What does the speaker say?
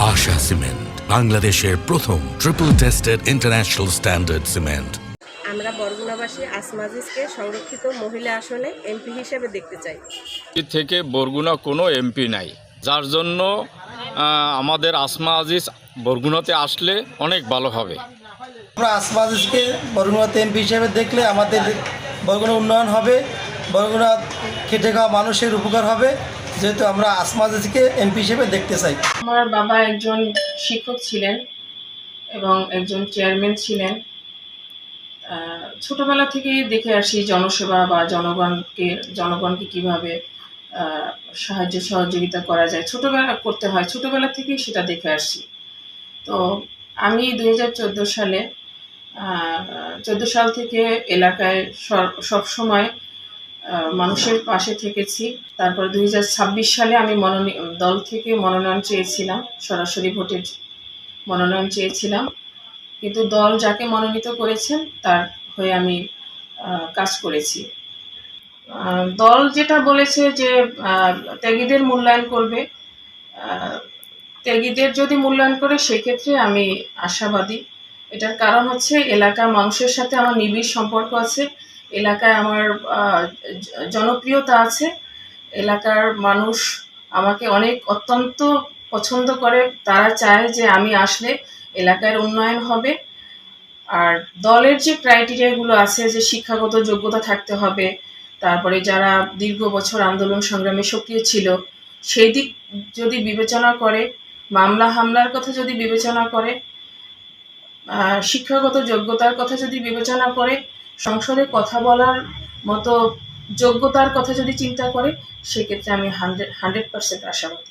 আশা cement, বাংলাদেশের প্রথম triple tested international standard cement. আমরা বরগুনাবাসী আসমা আজিজকে সংরক্ষিত মহিলা আসনে এমপি হিসেবে দেখতে চাই। থেকে বরগুনা কোনো এমপি নাই, যার জন্য আমাদের আসমা আজিজ বরগুনাতে আসলে অনেক ভালো হবে। আমরা আসমা আজিজকে বরগুনাতে এমপি হিসেবে দেখলে আমাদের বরগুনা উন্নয়ন হবে, বরগুনা খেটে খাওয়া মানুষের উপকার হবে, যেহেতু আমরা আসমা আজিজকে এমপি হিসেবে দেখতে চাই। আমার বাবা একজন শিক্ষক ছিলেন এবং একজন চেয়ারম্যান ছিলেন। ছোটবেলা থেকেই দেখে আসি জনসেবা বা জনগণকে কিভাবে সাহায্য সহযোগিতা করা যায়, ছোটবেলা থেকেই সেটা দেখে আসছি। তো আমি 2014 সাল থেকে এলাকায় সবসময় মানুষের পাশে থেকেছি। তারপরে 2026 সালে আমি দল থেকে মনোনয়ন চেয়েছিলাম, সরাসরি ভোটের মনোনয়ন চেয়েছিলাম, কিন্তু দল যাকে মনোনীত করেছেন তার হয়ে আমি কাজ করেছি। দল যেটা বলেছে যে ত্যাগীদের মূল্যায়ন করবে, ত্যাগীদের যদি মূল্যায়ন করে সেক্ষেত্রে আমি আশাবাদী। এটার কারণ হচ্ছে এলাকার মানুষের সাথে আমার নিবিড় সম্পর্ক আছে, এলাকায় আমার জনপ্রিয়তা আছে, এলাকার মানুষ আমাকে অত্যন্ত পছন্দ করে। তারা চায় যে আমি আসলে এলাকার উন্নয়ন হবে। আর দলের যে ক্রাইটেরিয়াগুলো আছে, যে শিক্ষাগত যোগ্যতা থাকতে হবে, তারপরে যারা দীর্ঘ বছর আন্দোলন সংগ্রামে সক্রিয় ছিল, সেই দিক যদি বিবেচনা করে, মামলা হামলার কথা যদি বিবেচনা করে, শিক্ষাগত যোগ্যতার কথা যদি বিবেচনা করে, সংসদে কথা বলার মতো যোগ্যতার কথা যদি চিন্তা করে, সেক্ষেত্রে আমি 100% আশাবাদী।